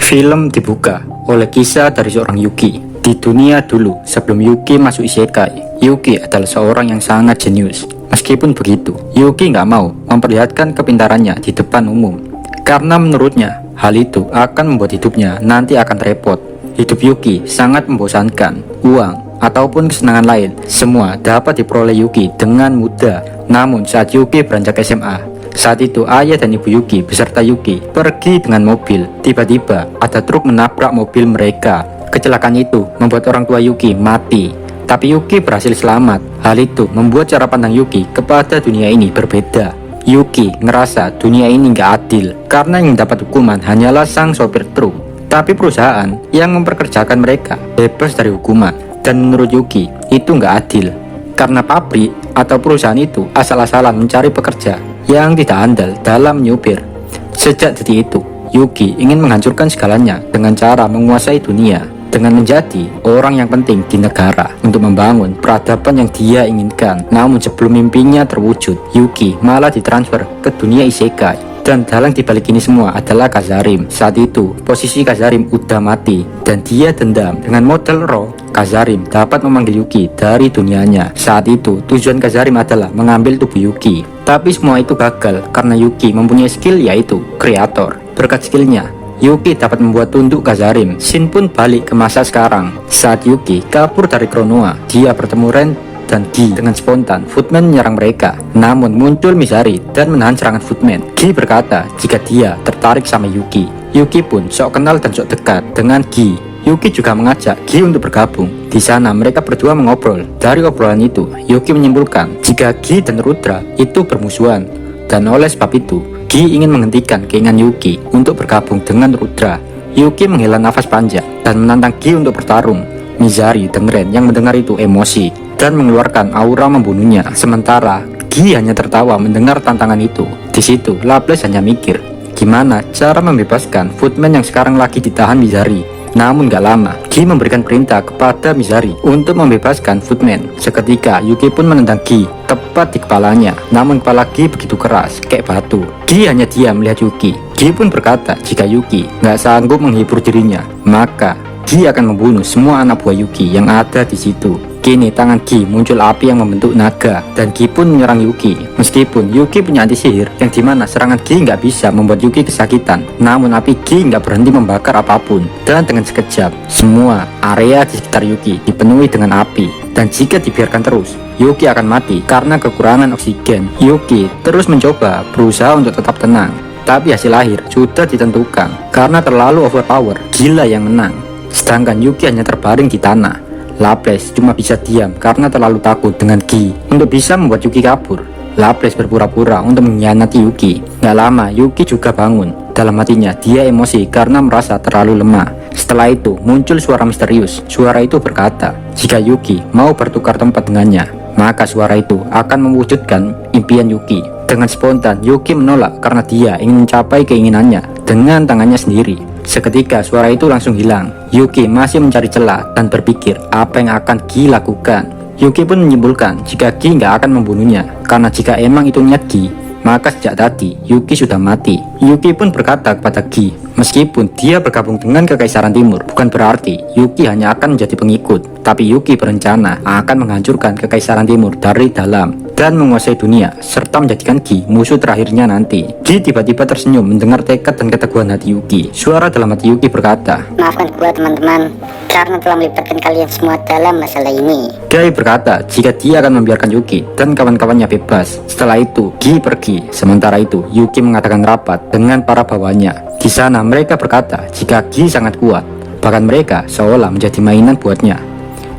Film dibuka oleh kisah dari seorang Yuki. Di dunia dulu, sebelum Yuki masuk isekai, Yuki adalah seorang yang sangat jenius. Meskipun begitu, Yuki nggak mau memperlihatkan kepintarannya di depan umum. Karena menurutnya, hal itu akan membuat hidupnya nanti akan repot. Hidup Yuki sangat membosankan. Uang ataupun kesenangan lain, semua dapat diperoleh Yuki dengan mudah. Namun saat Yuki beranjak SMA, saat itu ayah dan ibu Yuki beserta Yuki pergi dengan mobil. Tiba-tiba ada truk menabrak mobil mereka. Kecelakaan itu membuat orang tua Yuki mati, tapi Yuki berhasil selamat. Hal itu membuat cara pandang Yuki kepada dunia ini berbeda. Yuki ngerasa dunia ini nggak adil karena yang dapat hukuman hanyalah sang sopir truk, tapi perusahaan yang memperkerjakan mereka bebas dari hukuman. Dan menurut Yuki itu nggak adil karena pabrik atau perusahaan itu asal-asalan mencari pekerja yang tidak andal dalam nyupir. Sejak detik itu, Yuki ingin menghancurkan segalanya dengan cara menguasai dunia, dengan menjadi orang yang penting di negara untuk membangun peradaban yang dia inginkan. Namun sebelum mimpinya terwujud, Yuki malah ditransfer ke dunia isekai. Dan dalang dibalik ini semua adalah Kazarim. Saat itu, posisi Kazarim udah mati dan dia dendam dengan modal roh. Kazarim dapat memanggil Yuki dari dunianya. Saat itu, tujuan Kazarim adalah mengambil tubuh Yuki. Tapi semua itu gagal karena Yuki mempunyai skill yaitu kreator. Berkat skillnya, Yuki dapat membuat tunduk Kazarim. Shin pun balik ke masa sekarang. Saat Yuki kabur dari Konoha, dia bertemu Ren dan Gi. Dengan spontan, Footman menyerang mereka. Namun muncul Mizari dan menahan serangan Footman. Gi berkata jika dia tertarik sama Yuki. Yuki pun sok kenal dan sok dekat dengan Gi. Yuki juga mengajak Gi untuk bergabung. Di sana mereka berdua mengobrol. Dari obrolan itu, Yuki menyimpulkan jika Gi dan Rudra itu bermusuhan. Dan oleh sebab itu, Gi ingin menghentikan keinginan Yuki untuk bergabung dengan Rudra. Yuki menghela nafas panjang dan menantang Gi untuk bertarung. Mizari dan Ren yang mendengar itu emosi dan mengeluarkan aura membunuhnya. Sementara Gi hanya tertawa mendengar tantangan itu. Di situ Laplace hanya mikir gimana cara membebaskan Footman yang sekarang lagi ditahan Mizari. Namun gak lama, Gi memberikan perintah kepada Mizari untuk membebaskan Footman. Seketika Yuki pun menendang Gi tepat di kepalanya. Namun kepala Gi begitu keras kayak batu. Gi hanya diam melihat Yuki. Gi pun berkata jika Yuki gak sanggup menghibur dirinya, maka Gi akan membunuh semua anak buah Yuki yang ada di situ. Kini tangan Gi muncul api yang membentuk naga dan Gi pun menyerang Yuki. Meskipun Yuki punya anti sihir yang dimana serangan Gi nggak bisa membuat Yuki kesakitan, namun api Gi nggak berhenti membakar apapun. Dan dengan sekejap, semua area di sekitar Yuki dipenuhi dengan api. Dan jika dibiarkan terus, Yuki akan mati karena kekurangan oksigen. Yuki terus mencoba berusaha untuk tetap tenang, tapi hasil akhir sudah ditentukan karena terlalu overpower. Gila yang menang. Sedangkan Yuki hanya terbaring di tanah. Laplace cuma bisa diam karena terlalu takut dengan Gi untuk bisa membuat Yuki kabur. Laplace berpura-pura untuk mengkhianati Yuki. Gak lama Yuki juga bangun. Dalam hatinya dia emosi karena merasa terlalu lemah. Setelah itu muncul suara misterius. Suara itu berkata jika Yuki mau bertukar tempat dengannya, maka suara itu akan mewujudkan impian Yuki. Dengan spontan Yuki menolak karena dia ingin mencapai keinginannya dengan tangannya sendiri. Seketika suara itu langsung hilang. Yuki masih mencari celah dan berpikir apa yang akan Gi lakukan. Yuki pun menyimpulkan jika Gi nggak akan membunuhnya, karena jika emang itu niat Gi, maka sejak tadi Yuki sudah mati. Yuki pun berkata kepada Gi, meskipun dia bergabung dengan Kekaisaran Timur, bukan berarti Yuki hanya akan menjadi pengikut, tapi Yuki berencana akan menghancurkan Kekaisaran Timur dari dalam dan menguasai dunia, serta menjadikan Gi musuh terakhirnya nanti. Gi tiba-tiba tersenyum mendengar tekad dan keteguhan hati Yuki. Suara dalam hati Yuki berkata, maafkan gua teman-teman, karena telah melibatkan kalian semua dalam masalah ini. Gi berkata jika dia akan membiarkan Yuki dan kawan-kawannya bebas. Setelah itu, Gi pergi. Sementara itu, Yuki mengadakan rapat dengan para bawahnya. Di sana mereka berkata jika Gi sangat kuat, bahkan mereka seolah menjadi mainan buatnya.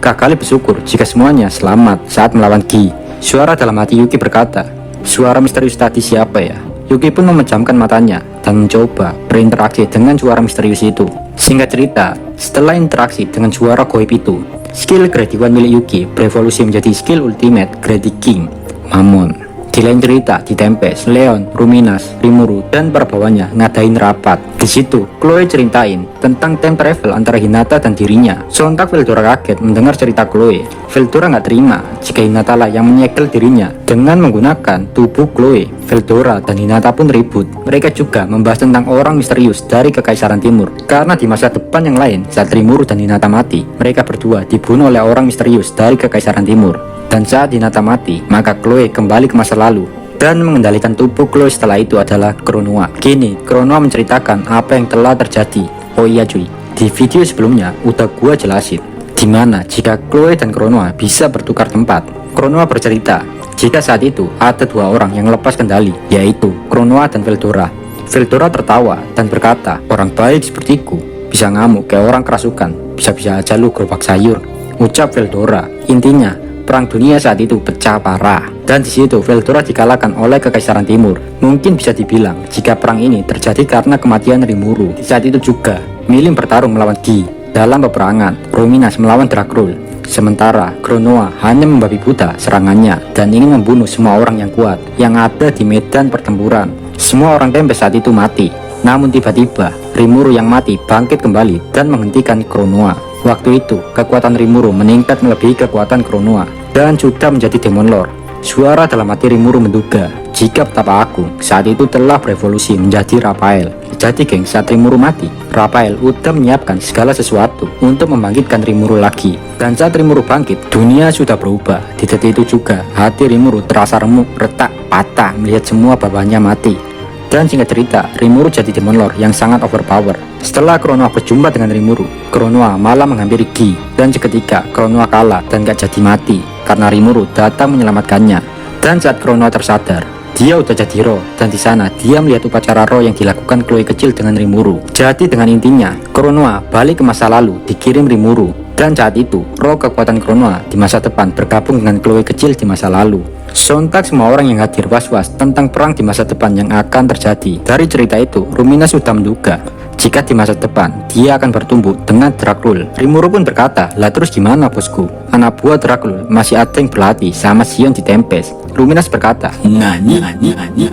Kakali bersyukur jika semuanya selamat saat melawan Gi. Suara dalam hati Yuki berkata, suara misterius tadi siapa ya? Yuki pun memejamkan matanya dan mencoba berinteraksi dengan suara misterius itu. Singkat cerita, setelah interaksi dengan suara goib itu, skill Grade 1 milik Yuki berevolusi menjadi skill ultimate Grade King, Mammon. Di lain cerita, di Tempest, Leon, Ruminas, Rimuru, dan para bawahnya ngadain rapat. Di situ, Chloe ceritain tentang time travel antara Hinata dan dirinya. Sontak Veldora kaget mendengar cerita Chloe. Veldora nggak terima jika Hinata lah yang menyegel dirinya dengan menggunakan tubuh Chloe. Veldora dan Hinata pun ribut. Mereka juga membahas tentang orang misterius dari Kekaisaran Timur. Karena di masa depan yang lain, saat Rimuru dan Hinata mati, mereka berdua dibunuh oleh orang misterius dari Kekaisaran Timur. Dan saat Hinata mati, maka Chloe kembali ke masa lalu dan mengendalikan tubuh Chloe setelah itu adalah Chronoa. Kini, Chronoa menceritakan apa yang telah terjadi. Oh iya cuy, di video sebelumnya udah gua jelasin dimana jika Chloe dan Chronoa bisa bertukar tempat. Chronoa bercerita jika saat itu ada dua orang yang lepas kendali, yaitu Chronoa dan Veldora. Veldora tertawa dan berkata, orang baik sepertiku bisa ngamuk kayak orang kerasukan, bisa-bisa aja lu gerobak sayur, ucap Veldora. Intinya, perang dunia saat itu pecah parah, dan di situ Veldora dikalahkan oleh Kekaisaran Timur. Mungkin bisa dibilang jika perang ini terjadi karena kematian Rimuru. Di saat itu juga, Milim bertarung melawan Gi dalam peperangan. Ruminas melawan Drakrul, sementara Chronoa hanya membabi buta serangannya dan ingin membunuh semua orang yang kuat yang ada di medan pertempuran. Semua orang Tempest saat itu mati, namun tiba-tiba Rimuru yang mati bangkit kembali dan menghentikan Chronoa. Waktu itu, kekuatan Rimuru meningkat melebihi kekuatan Chronoa dan sudah menjadi Demon Lord. Suara dalam hati Rimuru menduga jika Petapa Agung saat itu telah berevolusi menjadi Raphael. Jadi geng, saat Rimuru mati, Raphael udah menyiapkan segala sesuatu untuk membangkitkan Rimuru lagi. Dan saat Rimuru bangkit, dunia sudah berubah. Di detik itu juga, hati Rimuru terasa remuk, retak, patah melihat semua babahnya mati. Dan singkat cerita, Rimuru jadi Demon Lord yang sangat overpower. Setelah Chronoa berjumpa dengan Rimuru, Chronoa malah menghampiri Gi, dan seketika Chronoa kalah dan gak jadi mati karena Rimuru datang menyelamatkannya. Dan saat Chronoa tersadar, dia udah jadi roh, dan di sana dia melihat upacara roh yang dilakukan Chloe kecil dengan Rimuru. Jadi dengan intinya, Chronoa balik ke masa lalu dikirim Rimuru, dan saat itu roh kekuatan Chronoa di masa depan bergabung dengan Chloe kecil di masa lalu. Sontak semua orang yang hadir was-was tentang perang di masa depan yang akan terjadi. Dari cerita itu, Rumina sudah menduga jika di masa depan dia akan bertumbuh dengan Drakrul. Rimuru pun berkata, lah terus gimana bosku? Anak buah Drakrul masih ada yang berlatih sama Sion di Tempest. Ruminas berkata,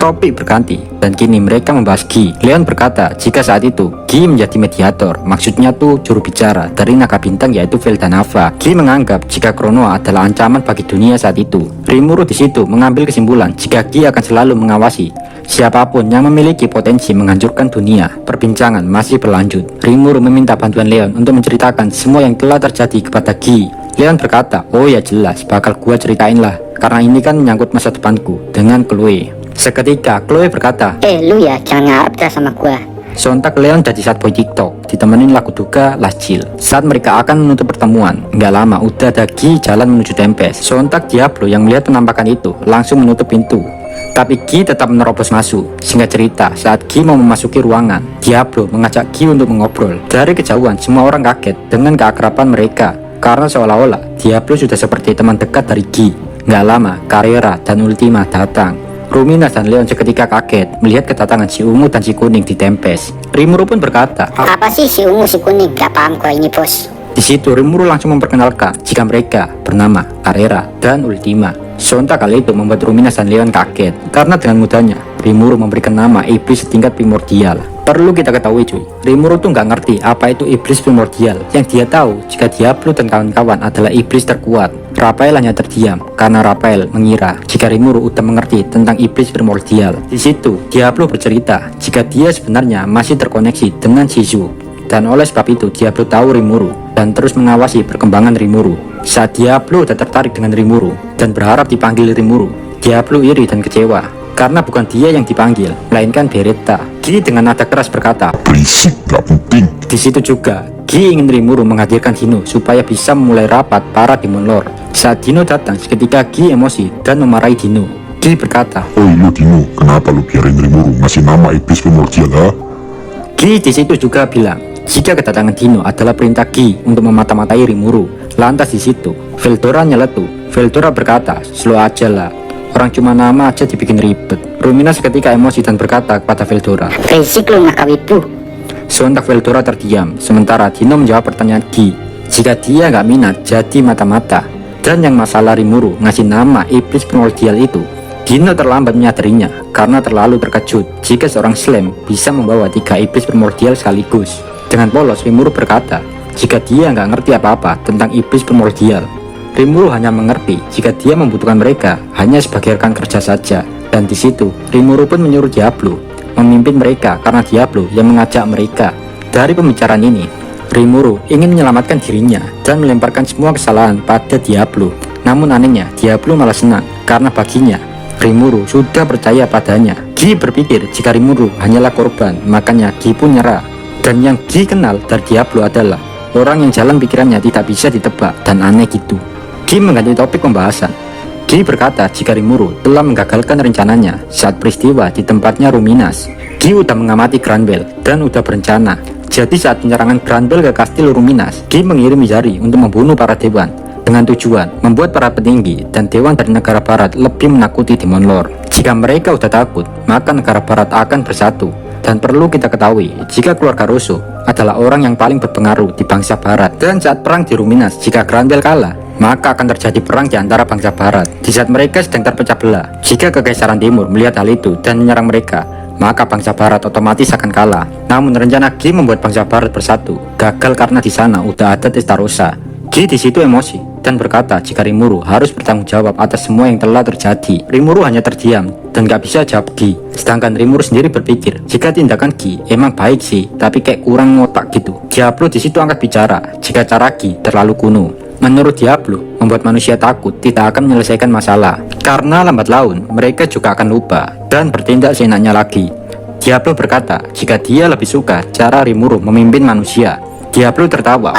topik berganti dan kini mereka membahas Gi. Leon berkata jika saat itu Gi menjadi mediator, maksudnya tuh juru bicara dari naga bintang yaitu Veldanava. Gi menganggap jika Chronoa adalah ancaman bagi dunia saat itu. Rimuru di situ mengambil kesimpulan jika Gi akan selalu mengawasi siapapun yang memiliki potensi menghancurkan dunia. Perbincangan masih berlanjut. Rimuru meminta bantuan Leon untuk menceritakan semua yang telah terjadi kepada Gi. Leon berkata, oh ya jelas, bakal gua ceritain lah, karena ini kan menyangkut masa depanku dengan Chloe. Seketika Chloe berkata, Lu ya jangan ngarep dah sama gua. sontak Leon jadi sad boy TikTok ditemenin lagu duka Last Chill. Saat mereka akan menutup pertemuan, nggak lama udah ada Gi jalan menuju Tempest. Sontak Diablo yang melihat penampakan itu langsung menutup pintu, tapi Gi tetap menerobos masuk. Singkat cerita, saat Gi mau memasuki ruangan, Diablo mengajak Gi untuk mengobrol. Dari kejauhan, semua orang kaget dengan keakraban mereka, karena seolah-olah Diablo sudah seperti teman dekat dari Gi. Nggak lama, Carrera dan Ultima datang. Ruminas dan Leon seketika kaget melihat kedatangan si ungu dan si kuning di Tempest. Rimuru pun berkata, Apa sih si ungu si kuning? Gak paham gua ini bos. di situ Rimuru langsung memperkenalkan jika mereka bernama Carrera dan Ultima. Sontak kali itu membuat Ruminas dan Leon kaget karena dengan mudahnya Rimuru memberikan nama iblis setingkat primordial. Perlu kita ketahui cuy, Rimuru tuh nggak ngerti apa itu iblis primordial. Yang dia tahu jika Diablo dan kawan-kawan adalah iblis terkuat. Raphael hanya terdiam karena Raphael mengira jika Rimuru udah mengerti tentang iblis primordial. Di situ Diablo bercerita jika dia sebenarnya masih terkoneksi dengan Shizu, dan oleh sebab itu Diablo tahu Rimuru dan terus mengawasi perkembangan Rimuru. Saat Diablo udah tertarik dengan Rimuru dan berharap dipanggil Rimuru, Diablo iri dan kecewa karena bukan dia yang dipanggil, melainkan Beretta. Gi dengan nada keras berkata, berisik gak penting. di situ juga Gi ingin Rimuru menghadirkan Dino supaya bisa memulai rapat para Demon Lord. Saat Dino datang, seketika Gi emosi dan memarahi Dino. Gi berkata, Oi lu Dino, kenapa lu biarin Rimuru ngasih nama iblis primordial ha? Gi di situ juga bilang jika kedatangan Dino adalah perintah Gi untuk memata-matai Rimuru. Lantas di situ Veldora nyeletuk. Veldora berkata, slow aja lah, orang cuma nama aja dibikin ribet. Rumina seketika emosi dan berkata kepada Veldora, Berisik lu ngakawibu. sontak Veldora terdiam, sementara Dino menjawab pertanyaan Gi jika dia nggak minat jadi mata-mata. Dan yang masalah Rimuru ngasih nama iblis primordial itu Dino terlambat menyadarinya karena terlalu terkejut jika seorang slime bisa membawa 3 iblis primordial sekaligus. Dengan polos, Rimuru berkata jika dia nggak ngerti apa-apa tentang iblis primordial. Rimuru hanya mengerti jika dia membutuhkan mereka hanya sebagai rekan kerja saja. Dan di situ, Rimuru pun menyuruh Diablo memimpin mereka karena Diablo yang mengajak mereka. Dari pembicaraan ini, Rimuru ingin menyelamatkan dirinya dan melemparkan semua kesalahan pada Diablo. Namun anehnya, Diablo malah senang karena baginya Rimuru sudah percaya padanya. Gi berpikir jika Rimuru hanyalah korban, makanya Gi pun nyerah. Dan yang Gi kenal dari Diablo adalah orang yang jalan pikirannya tidak bisa ditebak dan aneh gitu. Gi mengganti topik pembahasan. Gi berkata jika Rimuru telah menggagalkan rencananya saat peristiwa di tempatnya Ruminas. Gi udah mengamati Granbell dan udah berencana. Jadi saat penyerangan Granbell ke kastil Ruminas, Gi mengirim Yari untuk membunuh para dewan dengan tujuan membuat para petinggi dan dewan dari negara barat lebih menakuti Demon Lord. Jika mereka udah takut, maka negara barat akan bersatu. Dan perlu kita ketahui jika keluarga Rosso adalah orang yang paling berpengaruh di bangsa barat. Dan saat perang di Ruminas, jika Granbell kalah, maka akan terjadi perang di antara bangsa barat. Di saat mereka sedang terpecah belah, jika Kekaisaran Timur melihat hal itu dan menyerang mereka, maka bangsa barat otomatis akan kalah. Namun rencana Gi membuat bangsa barat bersatu gagal karena di sana udah ada Testarossa. Gi di situ emosi dan berkata jika Rimuru harus bertanggung jawab atas semua yang telah terjadi. Rimuru hanya terdiam dan gak bisa jawab Gi. Sedangkan Rimuru sendiri berpikir jika tindakan Gi emang baik sih, tapi kayak kurang ngotak gitu. Diablo di situ angkat bicara jika cara Gi terlalu kuno. Menurut Diablo, membuat manusia takut tidak akan menyelesaikan masalah. Karena lambat laun, mereka juga akan lupa dan bertindak seenaknya lagi. Diablo berkata jika dia lebih suka cara Rimuru memimpin manusia. Diablo tertawa.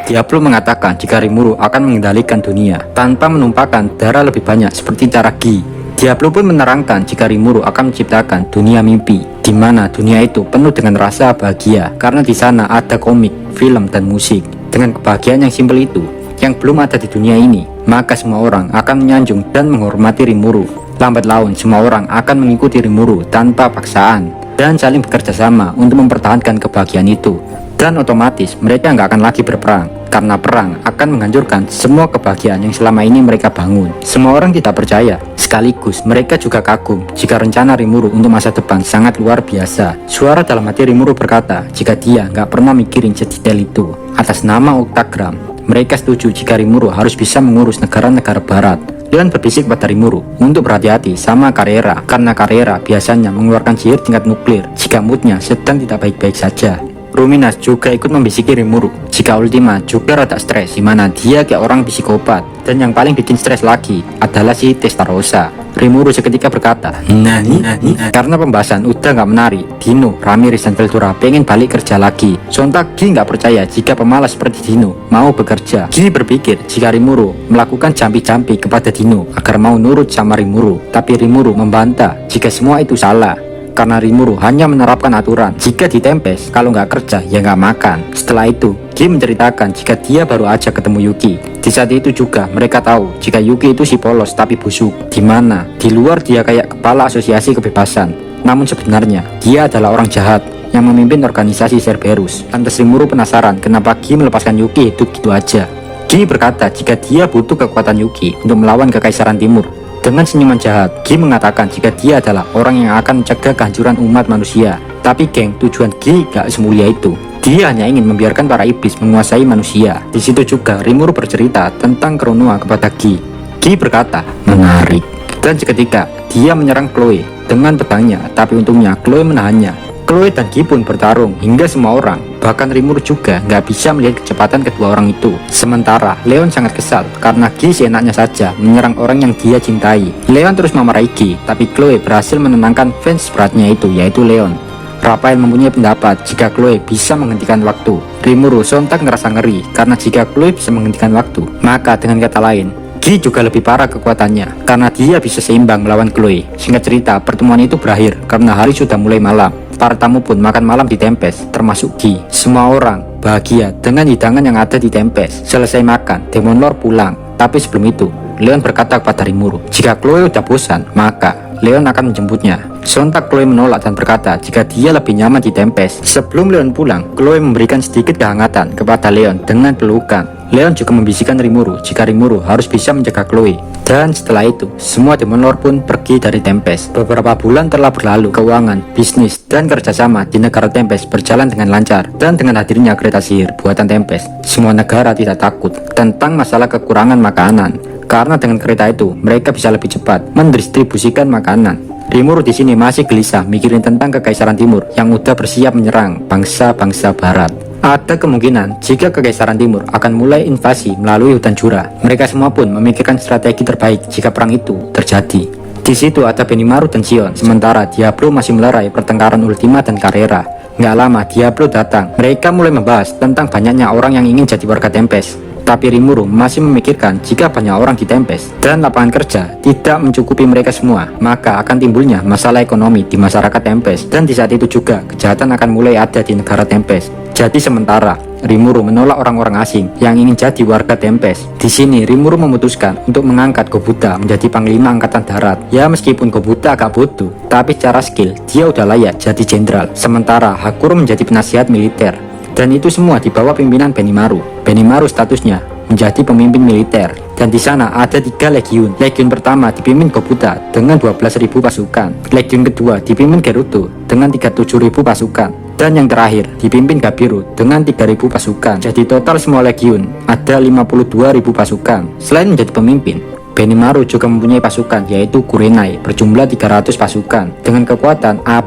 Diablo mengatakan jika Rimuru akan mengendalikan dunia tanpa menumpahkan darah lebih banyak seperti cara Gi. Diablo pun menerangkan jika Rimuru akan menciptakan dunia mimpi, di mana dunia itu penuh dengan rasa bahagia karena di sana ada komik, film, dan musik. Dengan kebahagiaan yang simpel itu, yang belum ada di dunia ini, maka semua orang akan menyanjung dan menghormati Rimuru. Lambat laun, semua orang akan mengikuti Rimuru tanpa paksaan dan saling bekerja sama untuk mempertahankan kebahagiaan itu. Dan otomatis mereka nggak akan lagi berperang, karena perang akan menghancurkan semua kebahagiaan yang selama ini mereka bangun. Semua orang tidak percaya, sekaligus mereka juga kagum jika rencana Rimuru untuk masa depan sangat luar biasa. Suara dalam hati Rimuru berkata jika dia nggak pernah mikirin sedetail itu. Atas nama Octagram, mereka setuju jika Rimuru harus bisa mengurus negara-negara barat. Leon berbisik pada Rimuru untuk berhati-hati sama Carrera, karena Carrera biasanya mengeluarkan sihir tingkat nuklir jika moodnya sedang tidak baik-baik saja. Ruminas juga ikut membisiki Rimuru jika Ultima juga rada stres, dimana dia kayak orang psikopat. Dan yang paling bikin stres lagi adalah si Testarossa. Rimuru seketika berkata, Nani? Karena pembahasan udah nggak menarik, Dino, Ramirez, dan Veldora pengen balik kerja lagi. Sontak Gi nggak percaya jika pemalas seperti Dino mau bekerja. Gi berpikir jika Rimuru melakukan jampi-jampi kepada Dino agar mau nurut sama Rimuru. Tapi Rimuru membantah jika semua itu salah, karena Rimuru hanya menerapkan aturan jika ditempes, kalau nggak kerja ya nggak makan. Setelah itu, Gi menceritakan jika dia baru aja ketemu Yuki. Di saat itu juga mereka tahu jika Yuki itu si polos tapi busuk, dimana di luar dia kayak kepala asosiasi kebebasan, namun sebenarnya dia adalah orang jahat yang memimpin organisasi Cerberus. Lantas Rimuru penasaran kenapa Gi melepaskan Yuki hidup gitu aja. Gi berkata jika dia butuh kekuatan Yuki untuk melawan Kekaisaran Timur. Dengan senyuman jahat, Gi mengatakan jika dia adalah orang yang akan mencegah kehancuran umat manusia. Tapi geng, tujuan Gi gak semulia itu. Dia hanya ingin membiarkan para iblis menguasai manusia. Di situ juga Rimuru bercerita tentang Kronoa kepada Gi. Gi berkata, menarik. Dan seketika dia menyerang Chloe dengan pedangnya, tapi untungnya Chloe menahannya. Chloe dan Gi pun bertarung hingga semua orang, bahkan Rimuru juga nggak bisa melihat kecepatan kedua orang itu. Sementara Leon sangat kesal karena Gi seenaknya saja menyerang orang yang dia cintai. Leon terus memarahi Gi, tapi Chloe berhasil menenangkan fans beratnya itu, yaitu Leon. Raphael mempunyai pendapat jika Chloe bisa menghentikan waktu. Rimuru sontak ngerasa ngeri karena jika Chloe bisa menghentikan waktu, maka dengan kata lain, Gi juga lebih parah kekuatannya karena dia bisa seimbang melawan Chloe. Singkat cerita, pertemuan itu berakhir karena hari sudah mulai malam. Para tamu pun makan malam di Tempest, termasuk Gi. Semua orang bahagia dengan hidangan yang ada di Tempest. Selesai makan, Demon Lord pulang. Tapi sebelum itu, Leon berkata kepada Rimuru, jika Chloe udah bosan, maka Leon akan menjemputnya. Sontak Chloe menolak dan berkata jika dia lebih nyaman di Tempest. Sebelum Leon pulang, Chloe memberikan sedikit kehangatan kepada Leon dengan pelukan. Leon juga membisikkan Rimuru jika Rimuru harus bisa menjaga Chloe. Dan setelah itu, semua Demon Lord pun pergi dari Tempest. Beberapa bulan telah berlalu, keuangan, bisnis, dan kerjasama di negara Tempest berjalan dengan lancar. Dan dengan hadirnya kereta sihir buatan Tempest, semua negara tidak takut tentang masalah kekurangan makanan. Karena dengan kereta itu, mereka bisa lebih cepat mendistribusikan makanan. Rimuru di sini masih gelisah mikirin tentang Kekaisaran Timur yang udah bersiap menyerang bangsa-bangsa Barat. Ada kemungkinan jika Kekaisaran Timur akan mulai invasi melalui hutan Jura. Mereka semua pun memikirkan strategi terbaik jika perang itu terjadi. Di situ ada Benimaru dan Sion, sementara Diablo masih melerai pertengkaran Ultima dan Carrera. Nggak lama Diablo datang. Mereka mulai membahas tentang banyaknya orang yang ingin jadi warga Tempest. Tapi Rimuru masih memikirkan jika banyak orang di Tempest dan lapangan kerja tidak mencukupi mereka semua, maka akan timbulnya masalah ekonomi di masyarakat Tempest. Dan di saat itu juga kejahatan akan mulai ada di negara Tempest. Jadi sementara Rimuru menolak orang-orang asing yang ingin jadi warga Tempest. Di sini Rimuru memutuskan untuk mengangkat Gobuta menjadi panglima angkatan darat. Ya meskipun Gobuta agak bodoh, tapi secara skill dia udah layak jadi jenderal. Sementara Hakuro menjadi penasihat militer. Dan itu semua di bawah pimpinan Benimaru. Benimaru statusnya menjadi pemimpin militer. Dan di sana ada 3 legiun. Legiun pertama dipimpin Gobuta dengan 12.000 pasukan. Legiun kedua dipimpin Gerudo dengan 37.000 pasukan. Dan yang terakhir dipimpin Gabiru dengan 3.000 pasukan. Jadi total semua legiun ada 52.000 pasukan. Selain menjadi pemimpin, Benimaru juga mempunyai pasukan yaitu Kurenai berjumlah 300 pasukan dengan kekuatan A+.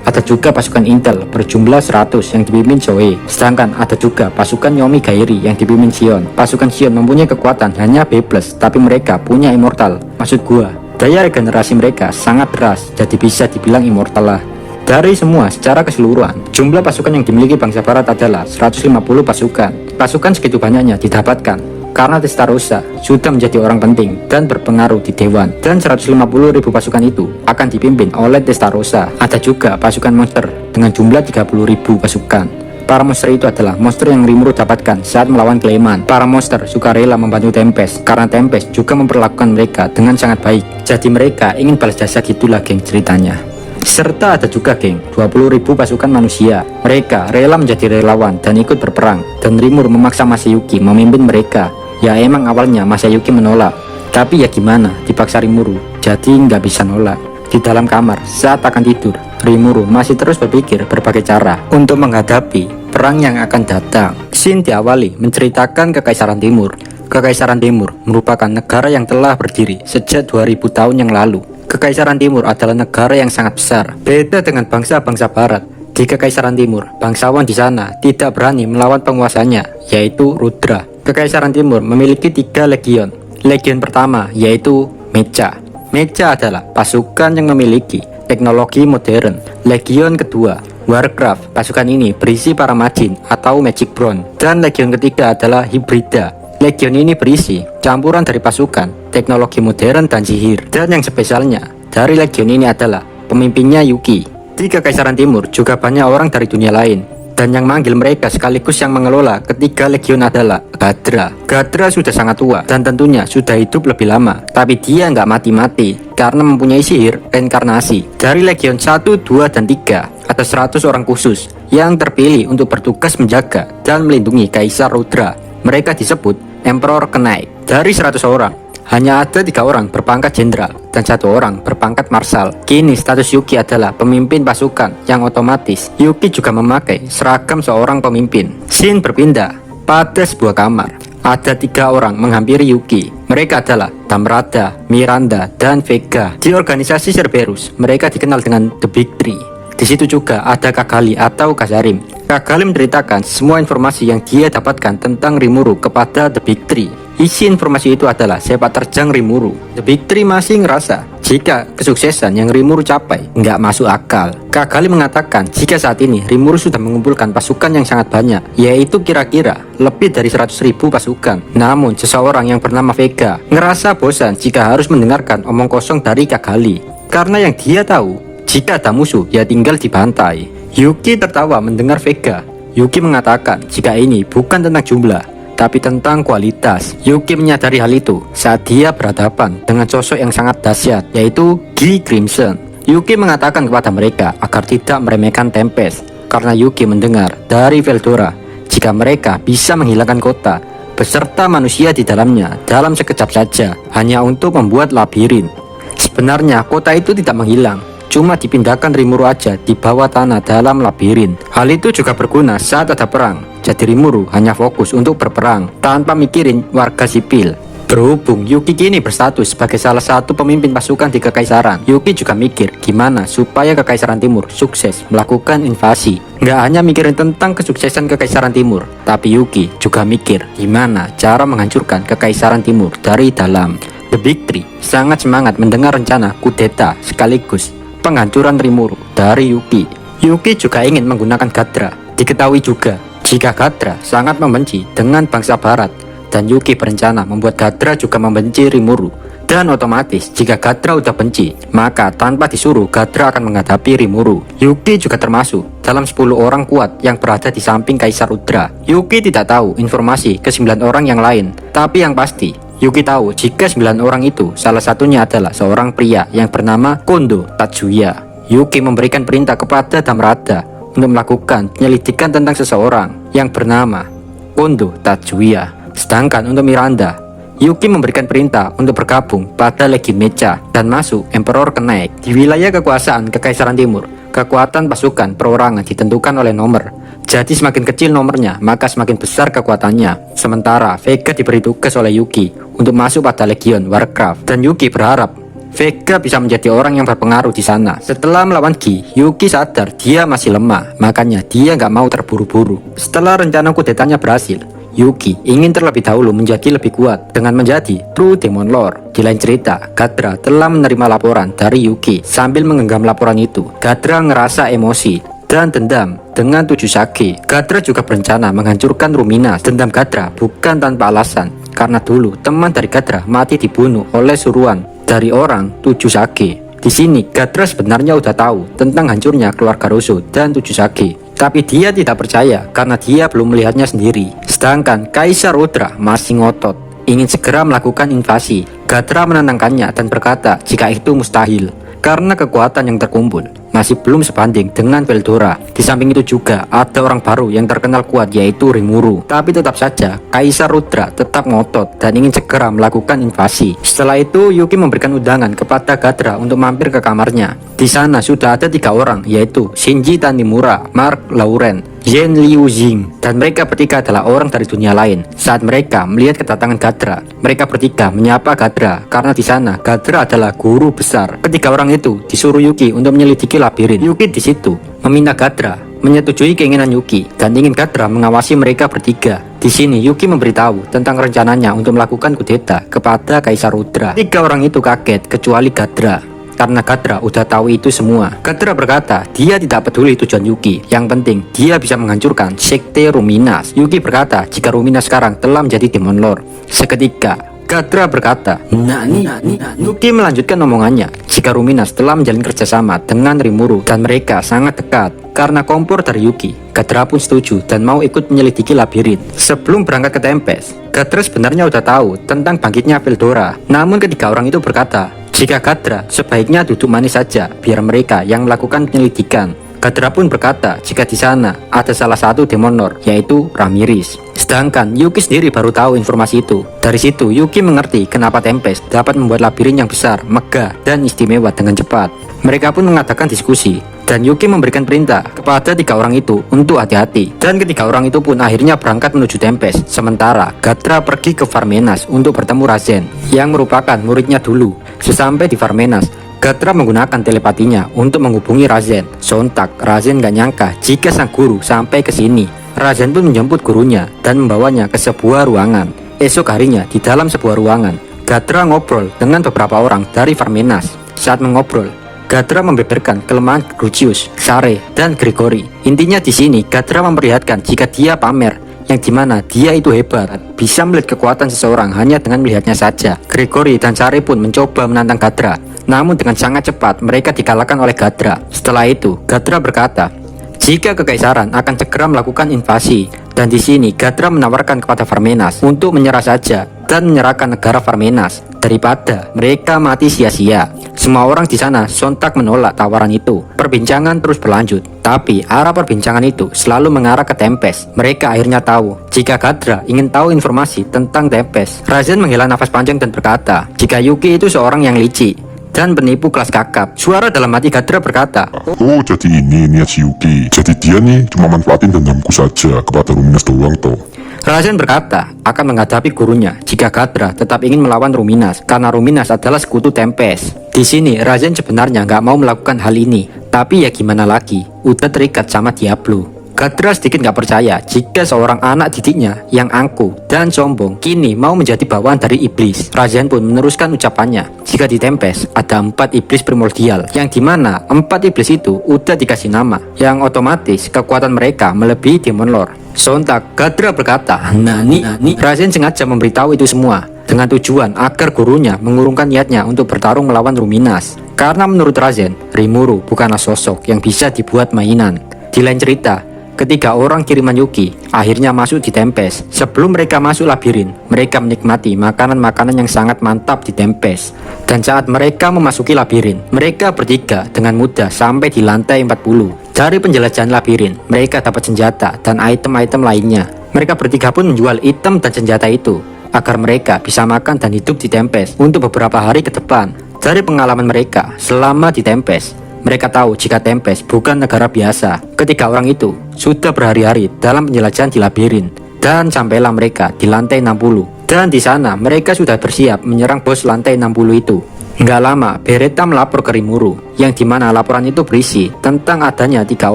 Ada juga pasukan Intel berjumlah 100 yang dipimpin Zoe. Sedangkan ada juga pasukan Yomi Gairi yang dipimpin Sion. Pasukan Sion mempunyai kekuatan hanya B+, tapi mereka punya immortal. Maksud gua, daya regenerasi mereka sangat deras, jadi bisa dibilang immortal lah. Dari semua secara keseluruhan, jumlah pasukan yang dimiliki bangsa barat adalah 150 pasukan. Pasukan segitu banyaknya didapatkan karena Testarossa sudah menjadi orang penting dan berpengaruh di Dewan. Dan 150.000 pasukan itu akan dipimpin oleh Testarossa. Ada juga pasukan monster dengan jumlah 30.000 pasukan. Para monster itu adalah monster yang Rimuru dapatkan saat melawan Clayman. Para monster suka rela membantu Tempest karena Tempest juga memperlakukan mereka dengan sangat baik. Jadi mereka ingin balas jasa gitulah geng ceritanya. Serta ada juga geng 20.000 pasukan manusia. Mereka rela menjadi relawan dan ikut berperang. Dan Rimuru memaksa Masayuki memimpin mereka. Ya emang awalnya Masayuki menolak, tapi ya gimana, dipaksa Rimuru, jadi nggak bisa nolak. Di dalam kamar saat akan tidur, Rimuru masih terus berpikir berbagai cara untuk menghadapi perang yang akan datang. Scene diawali menceritakan Kekaisaran Timur. Kekaisaran Timur merupakan negara yang telah berdiri sejak 2000 tahun yang lalu. Kekaisaran Timur adalah negara yang sangat besar. Beda dengan bangsa-bangsa barat. Di Kekaisaran Timur, bangsawan di sana tidak berani melawan penguasanya, yaitu Rudra. Kekaisaran Timur memiliki 3 legion. Legion pertama yaitu Mecha. Mecha adalah pasukan yang memiliki teknologi modern. Legion kedua Warcraft. Pasukan ini berisi para majin atau Magic Bronze. Dan legion ketiga adalah Hybrida. Legion ini berisi campuran dari pasukan, teknologi modern dan sihir. Dan yang spesialnya dari legion ini adalah pemimpinnya Yuki. Di Kekaisaran Timur juga banyak orang dari dunia lain. Dan yang manggil mereka sekaligus yang mengelola ketiga legion adalah Gadra. Gadra sudah sangat tua dan tentunya sudah hidup lebih lama. Tapi dia nggak mati-mati karena mempunyai sihir reinkarnasi. Dari legion 1, 2, dan 3 ada 100 orang khusus yang terpilih untuk bertugas menjaga dan melindungi Kaisar Rudra. Mereka disebut Emperor Knight. Dari 100 orang, hanya ada 3 orang berpangkat jenderal dan 1 orang berpangkat marsal. Kini status Yuki adalah pemimpin pasukan yang otomatis Yuki juga memakai seragam seorang pemimpin. Scene berpindah pada sebuah kamar. Ada 3 orang menghampiri Yuki. Mereka adalah Tamrada, Miranda, dan Vega. Di organisasi Cerberus, mereka dikenal dengan The Big Three. Di situ juga ada Kagali atau Kazarim. Kagali menceritakan semua informasi yang dia dapatkan tentang Rimuru kepada The Big Three. Isi informasi itu adalah sepak terjang Rimuru. The Big Three masih ngerasa jika kesuksesan yang Rimuru capai nggak masuk akal. Kagali mengatakan jika saat ini Rimuru sudah mengumpulkan pasukan yang sangat banyak, yaitu kira-kira lebih dari 100.000 pasukan. Namun seseorang yang bernama Vega ngerasa bosan jika harus mendengarkan omong kosong dari Kagali. Karena yang dia tahu, jika ada musuh ya tinggal dibantai. Yuki tertawa mendengar Vega. Yuki mengatakan jika ini bukan tentang jumlah, tapi tentang kualitas. Yuki menyadari hal itu saat dia berhadapan dengan sosok yang sangat dahsyat, yaitu Guy Crimson. Yuki mengatakan kepada mereka agar tidak meremehkan Tempest, karena Yuki mendengar dari Veldora jika mereka bisa menghilangkan kota beserta manusia di dalamnya dalam sekejap saja, hanya untuk membuat labirin. Sebenarnya kota itu tidak menghilang, cuma dipindahkan Rimuru aja di bawah tanah dalam labirin. Hal itu juga berguna saat ada perang, jadi Rimuru hanya fokus untuk berperang tanpa mikirin warga sipil. Berhubung Yuki kini berstatus sebagai salah satu pemimpin pasukan di Kekaisaran, Yuki juga mikir gimana supaya Kekaisaran Timur sukses melakukan invasi. Nggak hanya mikirin tentang kesuksesan Kekaisaran Timur, tapi Yuki juga mikir gimana cara menghancurkan Kekaisaran Timur dari dalam. The Big Three sangat semangat mendengar rencana kudeta sekaligus penghancuran Rimuru dari Yuki. Yuki juga ingin menggunakan Gadra. Diketahui juga jika Gadra sangat membenci dengan bangsa Barat, dan Yuki berencana membuat Gadra juga membenci Rimuru. Dan otomatis jika Gadra udah benci, maka tanpa disuruh Gadra akan menghadapi Rimuru. Yuki juga termasuk dalam 10 orang kuat yang berada di samping Kaisar Udra. Yuki tidak tahu informasi ke 9 orang yang lain, tapi yang pasti Yuki tahu jika 9 orang itu salah satunya adalah seorang pria yang bernama Kondo Tatsuya. Yuki memberikan perintah kepada Damrada untuk melakukan penyelidikan tentang seseorang yang bernama Kondo Tatsuya. Sedangkan untuk Miranda, Yuki memberikan perintah untuk bergabung pada Legi Mecha dan masuk Emperor Kenaik. Di wilayah kekuasaan Kekaisaran Timur, kekuatan pasukan perorangan ditentukan oleh nomor. Jadi semakin kecil nomornya, maka semakin besar kekuatannya. Sementara Vega diberi tugas oleh Yuki untuk masuk pada Legion Warcraft, dan Yuki berharap Vega bisa menjadi orang yang berpengaruh di sana. Setelah melawan Gi, Yuki sadar dia masih lemah, makanya dia nggak mau terburu-buru. Setelah rencana kudetanya berhasil, Yuki ingin terlebih dahulu menjadi lebih kuat dengan menjadi True Demon Lord. Di lain cerita, Gadra telah menerima laporan dari Yuki. Sambil menggenggam laporan itu, Gadra ngerasa emosi dan dendam dengan 7 Sage. Gadra juga berencana menghancurkan Ruminas. Dendam Gadra bukan tanpa alasan, karena dulu teman dari Gadra mati dibunuh oleh suruhan dari orang 7 Sage. Di sini Gadra sebenarnya udah tahu tentang hancurnya keluarga Rosso dan 7 Sage, tapi dia tidak percaya karena dia belum melihatnya sendiri. Sedangkan Kaisar Udra masih ngotot ingin segera melakukan invasi. Gadra menenangkannya dan berkata jika itu mustahil karena kekuatan yang terkumpul masih belum sebanding dengan Veldora. Di samping itu juga ada orang baru yang terkenal kuat, yaitu Rimuru. Tapi tetap saja Kaisar Udra tetap ngotot dan ingin segera melakukan invasi. Setelah itu Yuki memberikan undangan kepada Gadra untuk mampir ke kamarnya. Di sana sudah ada 3 orang, yaitu Shinji Tanimura, Mark Lauren, Yen Liu Jing, dan mereka bertiga adalah orang dari dunia lain. Saat mereka melihat kedatangan Gadra, mereka bertiga menyapa Gadra karena di sana Gadra adalah guru besar. Ketiga orang itu disuruh Yuki untuk menyelidiki labirin. Yuki di situ meminta Gadra menyetujui keinginan Yuki dan ingin Gadra mengawasi mereka bertiga. Di sini Yuki memberitahu tentang rencananya untuk melakukan kudeta kepada Kaisar Udra. 3 orang itu kaget kecuali Gadra, karena Gadra udah tahu itu semua. Gadra berkata dia tidak peduli tujuan Yuki, yang penting dia bisa menghancurkan sekte Ruminas. Yuki berkata jika Ruminas sekarang telah menjadi Demon Lord. Seketika Gadra berkata, Nani. Yuki melanjutkan omongannya jika Ruminas telah menjalin kerjasama dengan Rimuru dan mereka sangat dekat karena kompor dari Yuki. Gadra pun setuju dan mau ikut menyelidiki labirin. Sebelum berangkat ke Tempest, Gadra sebenarnya udah tahu tentang bangkitnya Veldora. Namun ketiga orang itu berkata jika Gadra sebaiknya duduk manis saja biar mereka yang melakukan penyelidikan. Gadra pun berkata jika di sana ada salah satu Demon Lord, yaitu Ramirez. Sedangkan Yuki sendiri baru tahu informasi itu. Dari situ Yuki mengerti kenapa Tempest dapat membuat labirin yang besar, megah, dan istimewa dengan cepat. Mereka pun mengadakan diskusi dan Yuki memberikan perintah kepada 3 orang itu untuk hati-hati. Dan ketiga orang itu pun akhirnya berangkat menuju Tempest. Sementara Gadra pergi ke Varmenas untuk bertemu Razen yang merupakan muridnya dulu. Sesampai di Varmenas, Gadra menggunakan telepatinya untuk menghubungi Razen. Sontak Razen gak nyangka jika sang guru sampai ke sini. Razen pun menjemput gurunya dan membawanya ke sebuah ruangan. Esok harinya di dalam sebuah ruangan, Gadra ngobrol dengan beberapa orang dari Varmenas. Saat mengobrol, Gadra membeberkan kelemahan Crucius, Sare, dan Gregory. Intinya di sini Gadra memperlihatkan jika dia pamer, yang dimana dia itu hebat, bisa melihat kekuatan seseorang hanya dengan melihatnya saja. Gregory dan Sare pun mencoba menantang Gadra, namun dengan sangat cepat mereka dikalahkan oleh Gadra. Setelah itu Gadra berkata jika Kekaisaran akan segera melakukan invasi, dan di sini Gadra menawarkan kepada Varmenas untuk menyerah saja dan menyerahkan negara Parmenas daripada mereka mati sia-sia. Semua orang di sana sontak menolak tawaran itu. Perbincangan terus berlanjut, tapi arah perbincangan itu selalu mengarah ke Tempest. Mereka akhirnya tahu jika Gadra ingin tahu informasi tentang Tempest. Razen menghela nafas panjang dan berkata, jika Yuki itu seorang yang licik dan penipu kelas kakap. Suara dalam hati Gadra berkata, Oh, jadi ini niat si Yuki. Jadi dia nih cuma manfaatin dendamku saja kepada Ruminas doang toh. Razen berkata akan menghadapi gurunya jika Gadra tetap ingin melawan Ruminas karena Ruminas adalah sekutu Tempest. Di sini Razen sebenarnya nggak mau melakukan hal ini, tapi ya gimana lagi, udah terikat sama Diablo. Gadra sedikit nggak percaya jika seorang anak didiknya yang angkuh dan sombong kini mau menjadi bawahan dari iblis. Razen pun meneruskan ucapannya jika di Tempest ada 4 iblis primordial, yang dimana 4 iblis itu udah dikasih nama, yang otomatis kekuatan mereka melebihi Demon Lord. Sontak Gadra berkata, Nani. Razen sengaja memberitahu itu semua dengan tujuan agar gurunya mengurungkan niatnya untuk bertarung melawan Ruminas. Karena menurut Razen, Rimuru bukanlah sosok yang bisa dibuat mainan. Di lain cerita, ketiga orang kiriman Yuki akhirnya masuk di Tempest. Sebelum mereka masuk labirin, mereka menikmati makanan-makanan yang sangat mantap di Tempest. Dan saat mereka memasuki labirin, mereka bertiga dengan mudah sampai di lantai 40. Dari penjelajahan labirin, mereka dapat senjata dan item-item lainnya. Mereka bertiga pun menjual item dan senjata itu agar mereka bisa makan dan hidup di Tempest untuk beberapa hari ke depan. Dari pengalaman mereka selama di Tempest, mereka tahu jika Tempest bukan negara biasa. Ketiga orang itu sudah berhari-hari dalam penjelajahan di labirin, dan sampailah mereka di lantai 60. Dan di sana mereka sudah bersiap menyerang bos lantai 60 itu. Nggak lama, Beretta melapor ke Rimuru, yang dimana laporan itu berisi tentang adanya 3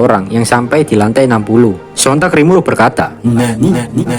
orang yang sampai di lantai 60. Sontak Rimuru berkata,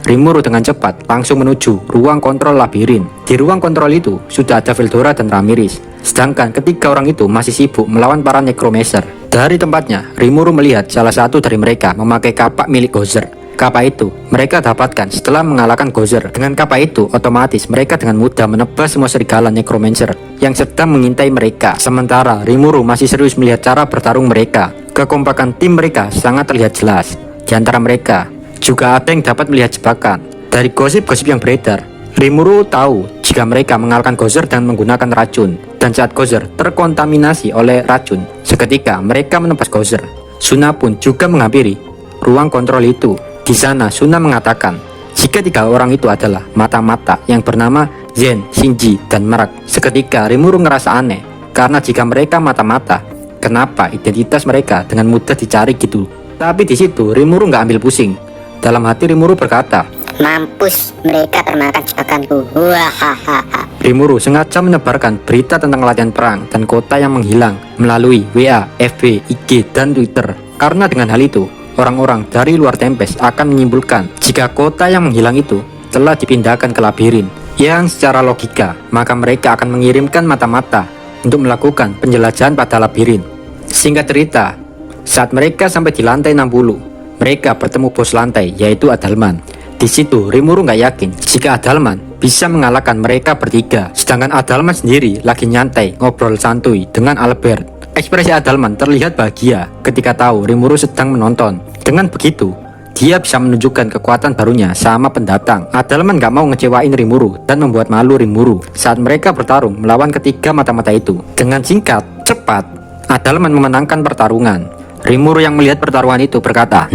Rimuru dengan cepat langsung menuju ruang kontrol labirin. Di ruang kontrol itu sudah ada Veldora dan Ramirez, sedangkan ketiga orang itu masih sibuk melawan para Necromancer. Dari tempatnya, Rimuru melihat salah satu dari mereka memakai kapak milik Gozer. Kapak itu mereka dapatkan setelah mengalahkan Gozer. Dengan kapak itu, otomatis mereka dengan mudah menebas semua serigala Necromancer yang sedang mengintai mereka. Sementara Rimuru masih serius melihat cara bertarung mereka. Kekompakan tim mereka sangat terlihat jelas. Di antara mereka juga ada yang dapat melihat jebakan. Dari gosip-gosip yang beredar, Rimuru tahu jika mereka mengalahkan Gozer dengan menggunakan racun. Dan saat Gozer terkontaminasi oleh racun, seketika mereka menebas Gozer. Suna pun juga menghampiri ruang kontrol itu. Di sana Suna mengatakan jika 3 orang itu adalah mata-mata yang bernama Zen, Shinji, dan Marak. Seketika Rimuru ngerasa aneh, karena jika mereka mata-mata, kenapa identitas mereka dengan mudah dicari gitu. Tapi di situ Rimuru nggak ambil pusing. Dalam hati Rimuru berkata, Mampus, mereka termakan jebakanku. Wahahaha. Rimuru sengaja menyebarkan berita tentang latihan perang dan kota yang menghilang melalui WA, FB, IG, dan Twitter. Karena dengan hal itu, orang-orang dari luar Tempest akan menyimpulkan jika kota yang menghilang itu telah dipindahkan ke labirin, yang secara logika maka mereka akan mengirimkan mata-mata untuk melakukan penjelajahan pada labirin. Singkat cerita, saat mereka sampai di lantai 60, mereka bertemu bos lantai yaitu Adalman. Di situ Rimuru nggak yakin jika Adalman bisa mengalahkan mereka bertiga, sedangkan Adalman sendiri lagi nyantai ngobrol santuy dengan Albert. Ekspresi Adalman terlihat bahagia ketika tahu Rimuru sedang menonton. Dengan begitu, dia bisa menunjukkan kekuatan barunya sama pendatang. Adalman gak mau ngecewain Rimuru dan membuat malu Rimuru saat mereka bertarung melawan ketiga mata-mata itu. Dengan singkat, cepat, Adalman memenangkan pertarungan. Rimuru yang melihat pertarungan itu berkata,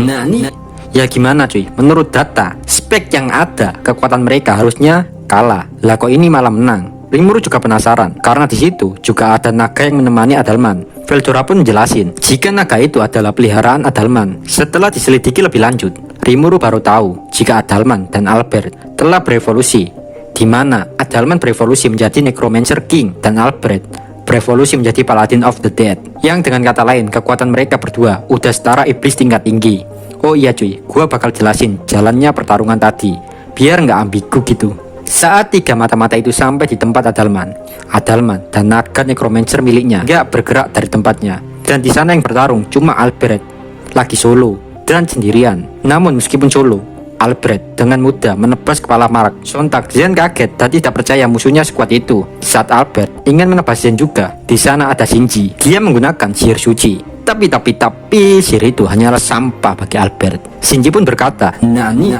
ya gimana cuy, menurut data, spek yang ada, kekuatan mereka harusnya kalah. Lah kok ini malah menang? Rimuru juga penasaran, karena di situ juga ada naga yang menemani Adalman. Veldora pun menjelasin jika naga itu adalah peliharaan Adalman. Setelah diselidiki lebih lanjut, Rimuru baru tahu jika Adalman dan Albert telah berevolusi, di mana Adalman berevolusi menjadi Necromancer King dan Albert berevolusi menjadi Paladin of the Dead. Yang dengan kata lain, kekuatan mereka berdua udah setara iblis tingkat tinggi. Oh iya cuy, gua bakal jelasin jalannya pertarungan tadi, biar nggak ambigu gitu. Saat 3 mata-mata itu sampai di tempat Adalman dan naga Necromancer miliknya gak bergerak dari tempatnya. Dan di sana yang bertarung cuma Albert, lagi solo dan sendirian. Namun meskipun solo, Albert dengan mudah menebas kepala Marak. Sontak Zen kaget dan tidak percaya musuhnya sekuat itu. Saat Albert ingin menebas Zen juga, di sana ada Shinji. Dia menggunakan sihir suci, Tapi sihir itu hanyalah sampah bagi Albert. Shinji pun berkata, Nani.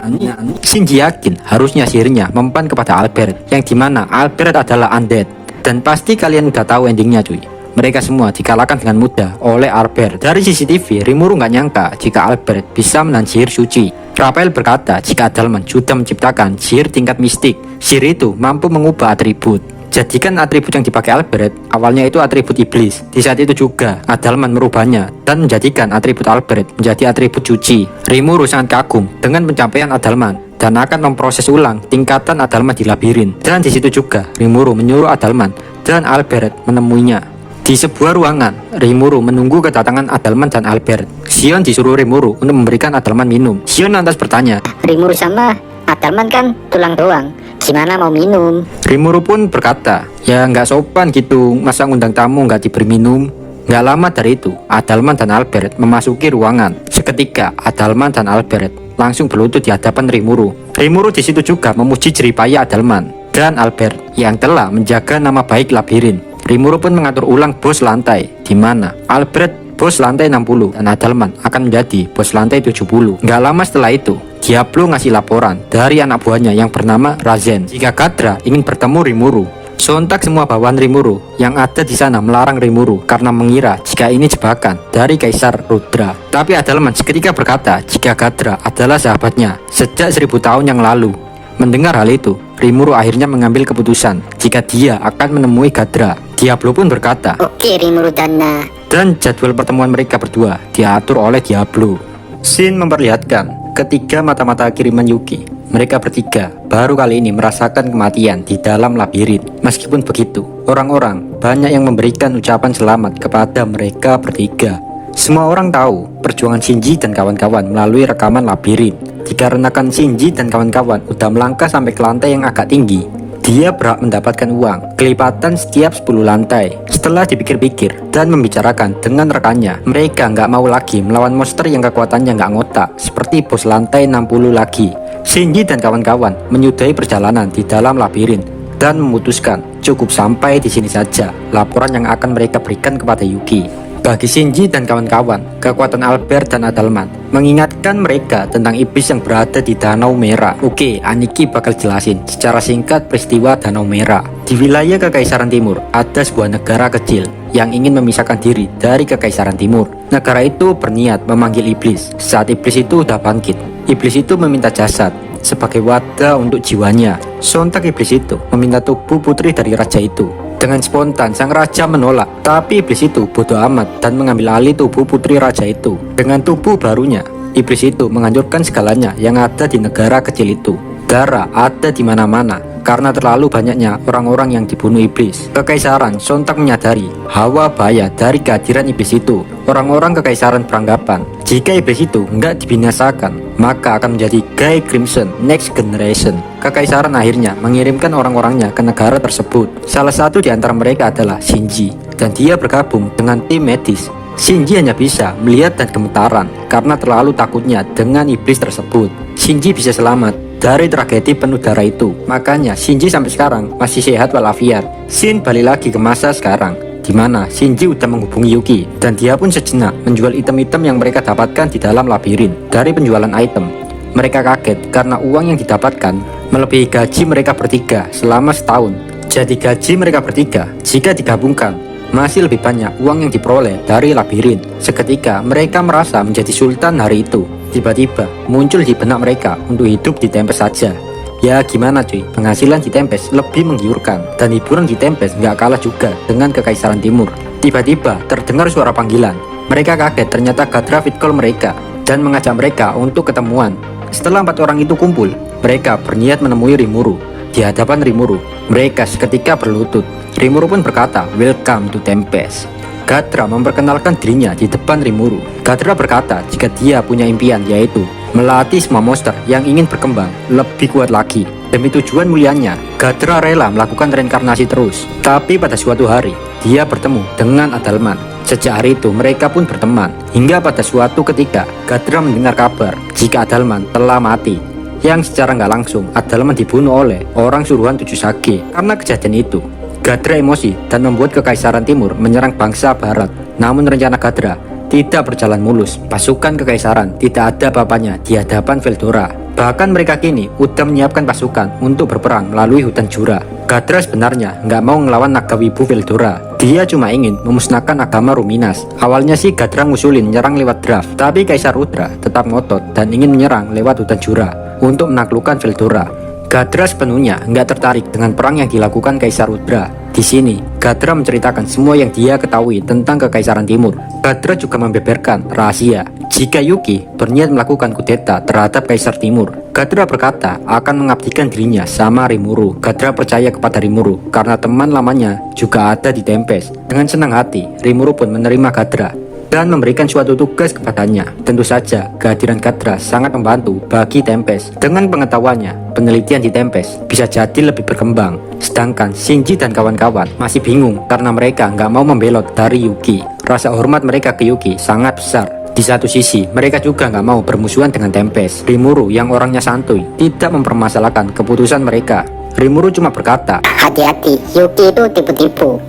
Shinji yakin harusnya sihirnya mempan kepada Albert, yang dimana Albert adalah undead. Dan pasti kalian udah tahu endingnya cuy. Mereka semua dikalahkan dengan mudah oleh Albert. Dari CCTV, Rimuru nggak nyangka jika Albert bisa menahan sihir suci. Raphael berkata jika Adalman sudah menciptakan sihir tingkat mistik. Sihir itu mampu mengubah atribut. Jadikan atribut yang dipakai Albert awalnya itu atribut iblis. Di saat itu juga Adalman merubahnya dan menjadikan atribut Albert menjadi atribut suci. Rimuru sangat kagum dengan pencapaian Adalman dan akan memproses ulang tingkatan Adalman di labirin. Dan di situ juga Rimuru menyuruh Adalman dan Albert menemuinya. Di sebuah ruangan, Rimuru menunggu kedatangan Adalman dan Albert. Xion disuruh Rimuru untuk memberikan Adalman minum. Xion lantas bertanya, Rimuru sama Adalman kan tulang doang, gimana mau minum? Rimuru pun berkata, ya nggak sopan gitu, masa ngundang tamu nggak diberi minum. Nggak lama dari itu, Adalman dan Albert memasuki ruangan. Seketika, Adalman dan Albert langsung berlutut di hadapan Rimuru. Rimuru di situ juga memuji jeripaya Adalman dan Albert yang telah menjaga nama baik labirin. Rimuru pun mengatur ulang bos lantai, di mana Albert bos lantai 60 dan Adalman akan menjadi bos lantai 70. Nggak lama setelah itu, Diablo ngasih laporan dari anak buahnya yang bernama Razen jika Gadra ingin bertemu Rimuru. Sontak semua bawahan Rimuru yang ada di sana melarang Rimuru karena mengira jika ini jebakan dari Kaisar Rudra. Tapi Adalman seketika berkata jika Gadra adalah sahabatnya sejak 1000 tahun yang lalu. Mendengar hal itu, Rimuru akhirnya mengambil keputusan jika dia akan menemui Gadra. Diablo pun berkata, Oke Rimuru Dana. dan jadwal pertemuan mereka berdua diatur oleh Diablo. Scene memperlihatkan ketiga mata-mata kiriman Yuki. Mereka bertiga baru kali ini merasakan kematian di dalam labirin. Meskipun begitu, orang-orang banyak yang memberikan ucapan selamat kepada mereka bertiga. Semua orang tahu perjuangan Shinji dan kawan-kawan melalui rekaman labirin. Dikarenakan Shinji dan kawan-kawan udah melangkah sampai ke lantai yang agak tinggi, dia berhak mendapatkan uang kelipatan setiap 10 lantai. Setelah dipikir-pikir dan membicarakan dengan rekannya, mereka nggak mau lagi melawan monster yang kekuatannya nggak ngotak seperti bos lantai 60 lagi. Shinji dan kawan-kawan menyudahi perjalanan di dalam labirin dan memutuskan cukup sampai di sini saja laporan yang akan mereka berikan kepada Yuki. Bagi Shinji dan kawan-kawan, kekuatan Albert dan Adalman mengingatkan mereka tentang iblis yang berada di Danau Merah. Oke, Aniki bakal jelasin secara singkat peristiwa Danau Merah. Di wilayah Kekaisaran Timur, ada sebuah negara kecil yang ingin memisahkan diri dari Kekaisaran Timur. Negara itu berniat memanggil iblis. Saat iblis itu udah bangkit, iblis itu meminta jasad sebagai wadah untuk jiwanya. Sontak iblis itu meminta tubuh putri dari raja itu. Dengan spontan sang raja menolak, tapi iblis itu bodoh amat dan mengambil alih tubuh putri raja itu. Dengan tubuh barunya, iblis itu menghancurkan segalanya yang ada di negara kecil itu. Darah ada di mana-mana karena terlalu banyaknya orang-orang yang dibunuh iblis. Kekaisaran sontak menyadari hawa bahaya dari kehadiran iblis itu. Orang-orang kekaisaran beranggapan jika iblis itu nggak dibinasakan, maka akan menjadi Guy Crimson Next Generation. Kekaisaran akhirnya mengirimkan orang-orangnya ke negara tersebut. Salah satu di antara mereka adalah Shinji, dan dia bergabung dengan tim medis. Shinji hanya bisa melihat dan gemetaran karena terlalu takutnya dengan iblis tersebut. Shinji bisa selamat dari tragedi penuh darah itu. Makanya Shinji sampai sekarang masih sehat walafiat. Shin balik lagi ke masa sekarang, di mana Shinji udah menghubungi Yuki dan dia pun sejenak menjual item-item yang mereka dapatkan di dalam labirin. Dari penjualan item, mereka kaget karena uang yang didapatkan melebihi gaji mereka bertiga selama setahun. Jadi gaji mereka bertiga jika digabungkan masih lebih banyak uang yang diperoleh dari labirin. Seketika mereka merasa menjadi sultan hari itu. Tiba-tiba muncul di benak mereka untuk hidup di Tempest saja. Ya gimana cuy, penghasilan di Tempest lebih menggiurkan dan hiburan di Tempest nggak kalah juga dengan Kekaisaran Timur. Tiba-tiba terdengar suara panggilan. Mereka kaget ternyata Gadra fit call mereka dan mengajak mereka untuk ketemuan. Setelah 4 orang itu kumpul, mereka berniat menemui Rimuru. Di hadapan Rimuru, mereka seketika berlutut. Rimuru pun berkata, "Welcome to Tempest." Gadra memperkenalkan dirinya di depan Rimuru. Gadra berkata jika dia punya impian, yaitu melatih semua monster yang ingin berkembang lebih kuat lagi. Demi tujuan mulianya, Gadra rela melakukan reinkarnasi terus. Tapi pada suatu hari, dia bertemu dengan Adalman. Sejak hari itu mereka pun berteman. Hingga pada suatu ketika, Gadra mendengar kabar jika Adalman telah mati. Yang secara nggak langsung, Adalman dibunuh oleh orang suruhan 7 Sage. Karena kejadian itu, Gadra emosi dan membuat Kekaisaran Timur menyerang bangsa Barat. Namun rencana Gadra tidak berjalan mulus. Pasukan kekaisaran tidak ada apa-apanya di hadapan Veldora. Bahkan mereka kini udah menyiapkan pasukan untuk berperang melalui hutan Jura. Gadra sebenarnya nggak mau ngelawan naga wibu Veldora. Dia cuma ingin memusnahkan agama Ruminas. Awalnya sih Gadra ngusulin nyerang lewat draft, tapi Kaisar Rudra tetap ngotot dan ingin menyerang lewat hutan Jura untuk menaklukkan Veldora. Gadra sepenuhnya nggak tertarik dengan perang yang dilakukan Kaisar Rudra. Di sini, Gadra menceritakan semua yang dia ketahui tentang Kekaisaran Timur. Gadra juga membeberkan rahasia jika Yuki berniat melakukan kudeta terhadap Kaisar Timur. Gadra berkata akan mengabdikan dirinya sama Rimuru. Gadra percaya kepada Rimuru karena teman lamanya juga ada di Tempest. Dengan senang hati, Rimuru pun menerima Gadra dan memberikan suatu tugas kepadanya. Tentu saja, kehadiran Gadra sangat membantu bagi Tempest. Dengan pengetahuannya, penelitian di Tempest bisa jadi lebih berkembang. Sedangkan Shinji dan kawan-kawan masih bingung karena mereka nggak mau membelot dari Yuki. Rasa hormat mereka ke Yuki sangat besar. Di satu sisi, mereka juga nggak mau bermusuhan dengan Tempest. Rimuru yang orangnya santuy tidak mempermasalahkan keputusan mereka. Rimuru cuma berkata, Hati-hati, Yuki itu tipu-tipu.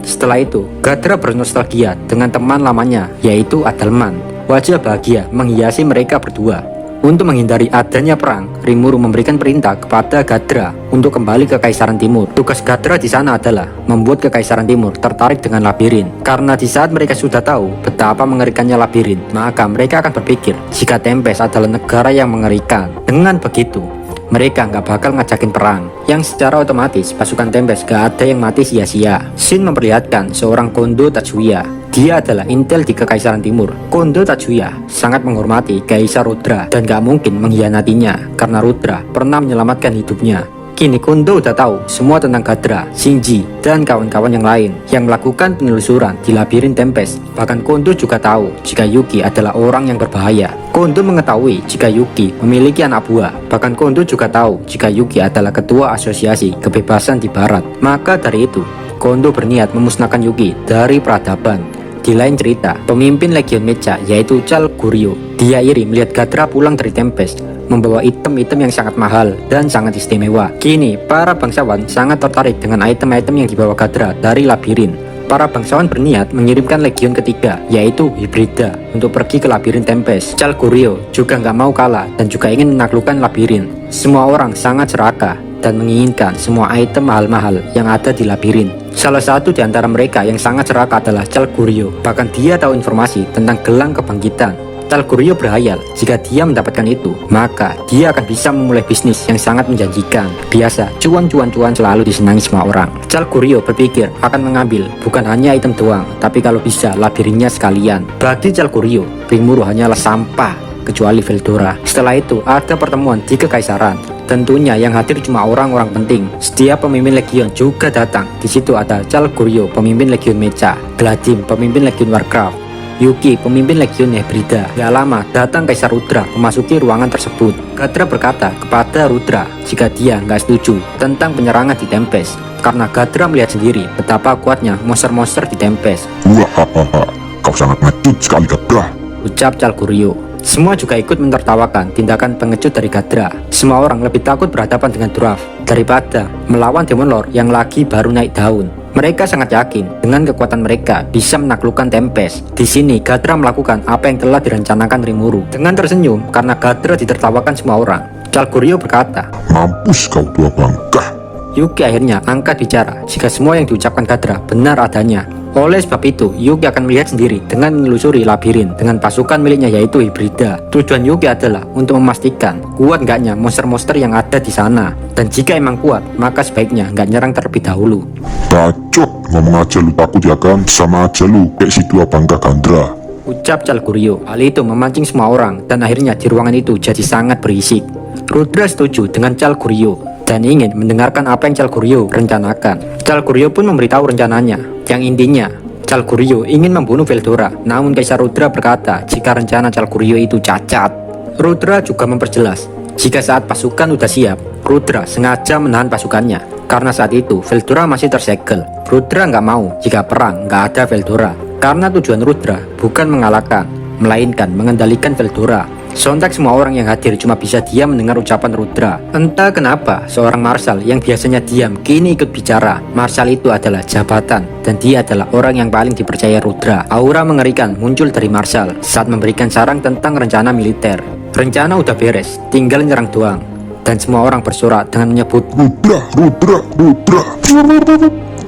setelah itu, Gadra bernostalgia dengan teman lamanya, yaitu Adalman. Wajah bahagia menghiasi mereka berdua. Untuk menghindari adanya perang, Rimuru memberikan perintah kepada Gadra untuk kembali ke Kekaisaran Timur. Tugas Gadra di sana adalah membuat Kekaisaran Timur tertarik dengan labirin. Karena di saat mereka sudah tahu betapa mengerikannya labirin, maka mereka akan berpikir jika Tempest adalah negara yang mengerikan. Dengan begitu, mereka nggak bakal ngajakin perang, yang secara otomatis pasukan Tempest gak ada yang mati sia-sia. Shin memperlihatkan seorang Kondo Tatsuya. Dia adalah intel di Kekaisaran Timur. Kondo Tatsuya sangat menghormati Kaisar Rudra dan gak mungkin mengkhianatinya karena Rudra pernah menyelamatkan hidupnya. Kini Kondo udah tahu semua tentang Gadra, Shinji, dan kawan-kawan yang lain yang melakukan penelusuran di labirin Tempest. Bahkan Kondo juga tahu jika Yuki adalah orang yang berbahaya. Kondo mengetahui jika Yuki memiliki anak buah. Bahkan Kondo juga tahu jika Yuki adalah ketua asosiasi kebebasan di barat. Maka dari itu, Kondo berniat memusnahkan Yuki dari peradaban. Di lain cerita, pemimpin Legion Mecha yaitu Chal Guryo, dia iri melihat Gadra pulang dari Tempest membawa item-item yang sangat mahal dan sangat istimewa. Kini, para bangsawan sangat tertarik dengan item-item yang dibawa Gadra dari labirin. Para bangsawan berniat mengirimkan legion ketiga, yaitu Hybrida, untuk pergi ke labirin Tempest. Chal Guryo juga nggak mau kalah dan juga ingin menaklukkan labirin. Semua orang sangat serakah dan menginginkan semua item mahal-mahal yang ada di labirin. Salah satu di antara mereka yang sangat serakah adalah Chal Guryo. Bahkan dia tahu informasi tentang gelang kebangkitan. Chal Guryo berhayal jika dia mendapatkan itu, maka dia akan bisa memulai bisnis yang sangat menjanjikan. Biasa, cuan-cuan selalu disenangi semua orang. Chal Guryo berpikir akan mengambil bukan hanya item doang, tapi kalau bisa labirinnya sekalian. Bagi Chal Guryo, Rimuru hanyalah sampah, kecuali Veldora. Setelah itu, ada pertemuan di Kekaisaran. Tentunya yang hadir cuma orang-orang penting. Setiap pemimpin legion juga datang. Di situ ada Chal Guryo, pemimpin legion Mecha, Gladim, pemimpin legion Warcraft, Yuki, pemimpin legion Hybrida. Gak lama, datang Kaisar Rudra memasuki ruangan tersebut. Gadra berkata kepada Rudra jika dia nggak setuju tentang penyerangan di Tempest, karena Gadra melihat sendiri betapa kuatnya monster-monster di Tempest. Wahahaha, kau sangat ngecut sekali Gadra, ucap Chal Guryo. Semua juga ikut menertawakan tindakan pengecut dari Gadra. Semua orang lebih takut berhadapan dengan Draft daripada melawan Demon Lord yang lagi baru naik daun. Mereka sangat yakin dengan kekuatan mereka bisa menaklukkan Tempest. Di sini Gadra melakukan apa yang telah direncanakan Rimuru. Dengan tersenyum karena Gadra ditertawakan semua orang, Chal Guryo berkata, mampus kau tua bangka. Yuki akhirnya angkat bicara jika semua yang diucapkan Gadra benar adanya. Oleh sebab itu, Yuki akan melihat sendiri dengan menelusuri labirin dengan pasukan miliknya yaitu Hybrida. Tujuan Yuki adalah untuk memastikan kuat nggaknya monster-monster yang ada di sana. Dan jika emang kuat, maka sebaiknya nggak nyerang terlebih dahulu. Bacot, ngomong aja lu takut ya kan? Sama aja lu kayak si tua bangka Gandra, ucap Chal Guryo. Hal itu memancing semua orang dan akhirnya di ruangan itu jadi sangat berisik. Rudra setuju dengan Chal Guryo dan ingin mendengarkan apa yang Chal Guryo rencanakan. Chal Guryo pun memberitahu rencananya, yang intinya Chal Guryo ingin membunuh Veldora. Namun Kaisar Rudra berkata jika rencana Chal Guryo itu cacat. Rudra juga memperjelas jika saat pasukan udah siap, Rudra sengaja menahan pasukannya karena saat itu Veldora masih tersegel. Rudra nggak mau jika perang nggak ada Veldora, karena tujuan Rudra bukan mengalahkan, melainkan mengendalikan Veldora. Sontak semua orang yang hadir cuma bisa diam mendengar ucapan Rudra. Entah kenapa, seorang Marshal yang biasanya diam kini ikut bicara. Marshal itu adalah jabatan dan dia adalah orang yang paling dipercaya Rudra. Aura mengerikan muncul dari Marshal saat memberikan saran tentang rencana militer. Rencana udah beres, tinggal nyerang doang. Dan semua orang bersorak dengan menyebut Rudra.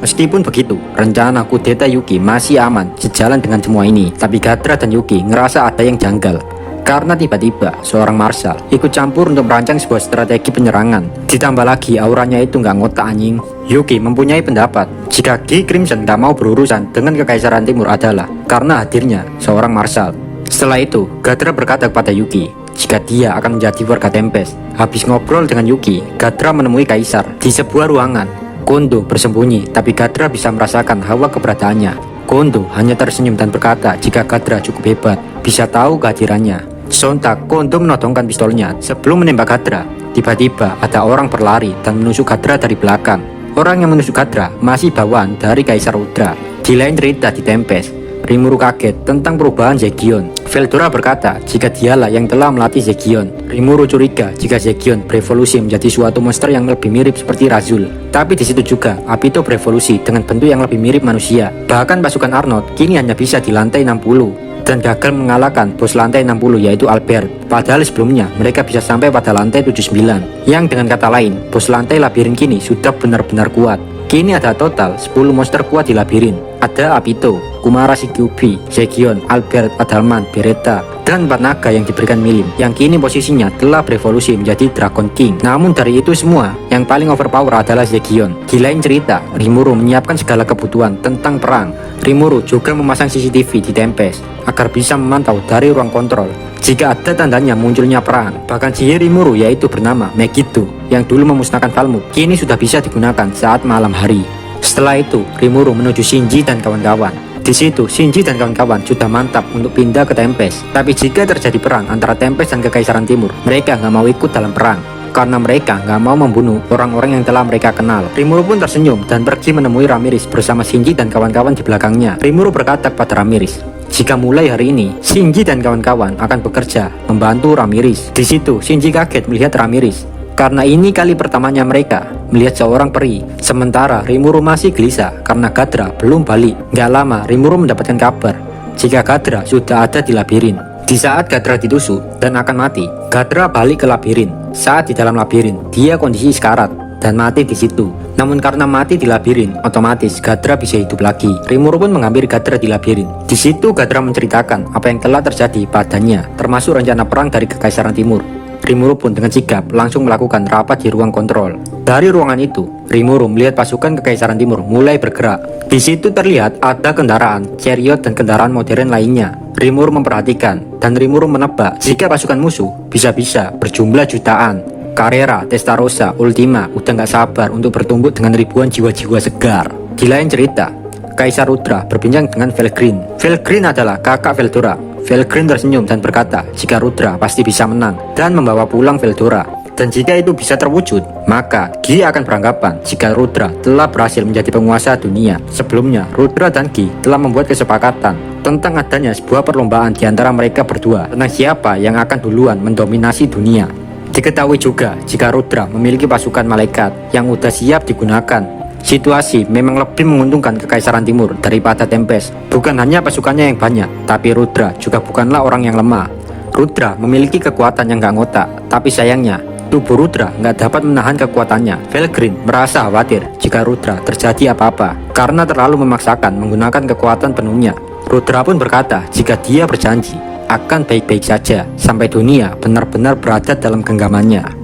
Meskipun begitu, rencana kudeta Yuki masih aman sejalan dengan semua ini. Tapi Gadra dan Yuki ngerasa ada yang janggal. Karena tiba-tiba seorang Marshal ikut campur untuk merancang sebuah strategi penyerangan. Ditambah lagi auranya itu nggak ngotak anjing. Yuki mempunyai pendapat jika G Crimson nggak mau berurusan dengan Kekaisaran Timur adalah karena hadirnya seorang Marshal. Setelah itu, Gadra berkata kepada Yuki jika dia akan menjadi warga Tempest. Habis ngobrol dengan Yuki, Gadra menemui Kaisar di sebuah ruangan. Kondo bersembunyi, tapi Gadra bisa merasakan hawa keberadaannya. Kondo hanya tersenyum dan berkata jika Gadra cukup hebat, bisa tahu kehadirannya. Sontak, Kondo menodongkan pistolnya sebelum menembak Gadra. Tiba-tiba ada orang berlari dan menusuk Gadra dari belakang. Orang yang menusuk Gadra masih bawaan dari Kaisar Rudra. Di lain cerita di Tempest, Rimuru kaget tentang perubahan Zegion. Veldora berkata jika dialah yang telah melatih Zegion. Rimuru curiga jika Zegion berevolusi menjadi suatu monster yang lebih mirip seperti Razul. Tapi di situ juga Apito berevolusi dengan bentuk yang lebih mirip manusia. Bahkan pasukan Arnold kini hanya bisa di lantai 60 dan gagal mengalahkan bos lantai 60 yaitu Albert. Padahal sebelumnya mereka bisa sampai pada lantai 79. Yang dengan kata lain, bos lantai labirin kini sudah benar-benar kuat. Kini ada total 10 monster kuat di labirin. Ada Apito, Kumara Shikubi, Zegion, Albert, Adalman, Beretta, dan 4 naga yang diberikan Milim, yang kini posisinya telah berevolusi menjadi Dragon King. Namun dari itu semua, yang paling overpower adalah Zegion. Di lain cerita, Rimuru menyiapkan segala kebutuhan tentang perang. Rimuru juga memasang CCTV di Tempest agar bisa memantau dari ruang kontrol jika ada tandanya munculnya perang. Bahkan si Rimuru yaitu bernama Megiddo yang dulu memusnahkan Falmouth kini sudah bisa digunakan saat malam hari. Setelah itu, Rimuru menuju Shinji dan kawan-kawan. Di situ, Shinji dan kawan-kawan sudah mantap untuk pindah ke Tempest. Tapi jika terjadi perang antara Tempest dan Kekaisaran Timur, mereka nggak mau ikut dalam perang karena mereka nggak mau membunuh orang-orang yang telah mereka kenal. Rimuru pun tersenyum dan pergi menemui Ramirez bersama Shinji dan kawan-kawan di belakangnya. Rimuru berkata kepada Ramirez jika mulai hari ini, Shinji dan kawan-kawan akan bekerja membantu Ramirez. Di situ, Shinji kaget melihat Ramirez karena ini kali pertamanya mereka melihat seorang peri. Sementara Rimuru masih gelisah karena Gadra belum balik. Gak lama, Rimuru mendapatkan kabar jika Gadra sudah ada di labirin. Di saat Gadra ditusuk dan akan mati, Gadra balik ke labirin. Saat di dalam labirin, dia kondisi sekarat dan mati di situ. Namun karena mati di labirin, otomatis Gadra bisa hidup lagi. Rimuru pun mengambil Gadra di labirin. Di situ Gadra menceritakan apa yang telah terjadi padanya, termasuk rencana perang dari Kekaisaran Timur. Rimuru pun dengan sigap langsung melakukan rapat di ruang kontrol. Dari ruangan itu, Rimuru melihat pasukan Kekaisaran Timur mulai bergerak. Di situ terlihat ada kendaraan, chariot dan kendaraan modern lainnya. Rimuru memperhatikan dan Rimuru menebak jika pasukan musuh bisa-bisa berjumlah jutaan. Carrera, Testarossa, Ultima udah gak sabar untuk bertumbuk dengan ribuan jiwa-jiwa segar. Di lain cerita, Kaisar Rudra berbincang dengan Felgrin. Felgrin adalah kakak Veldora. Felgrin tersenyum dan berkata jika Rudra pasti bisa menang dan membawa pulang Veldora. Dan jika itu bisa terwujud, maka Gi akan beranggapan jika Rudra telah berhasil menjadi penguasa dunia. Sebelumnya, Rudra dan Gi telah membuat kesepakatan tentang adanya sebuah perlombaan di antara mereka berdua tentang siapa yang akan duluan mendominasi dunia. Diketahui juga jika Rudra memiliki pasukan malaikat yang udah siap digunakan. Situasi memang lebih menguntungkan Kekaisaran Timur daripada Tempest. Bukan hanya pasukannya yang banyak, tapi Rudra juga bukanlah orang yang lemah. Rudra memiliki kekuatan yang gak ngotak, tapi sayangnya tubuh Rudra nggak dapat menahan kekuatannya. Felgrin merasa khawatir jika Rudra terjadi apa-apa karena terlalu memaksakan menggunakan kekuatan penuhnya. Rudra pun berkata jika dia berjanji akan baik-baik saja sampai dunia benar-benar berada dalam genggamannya.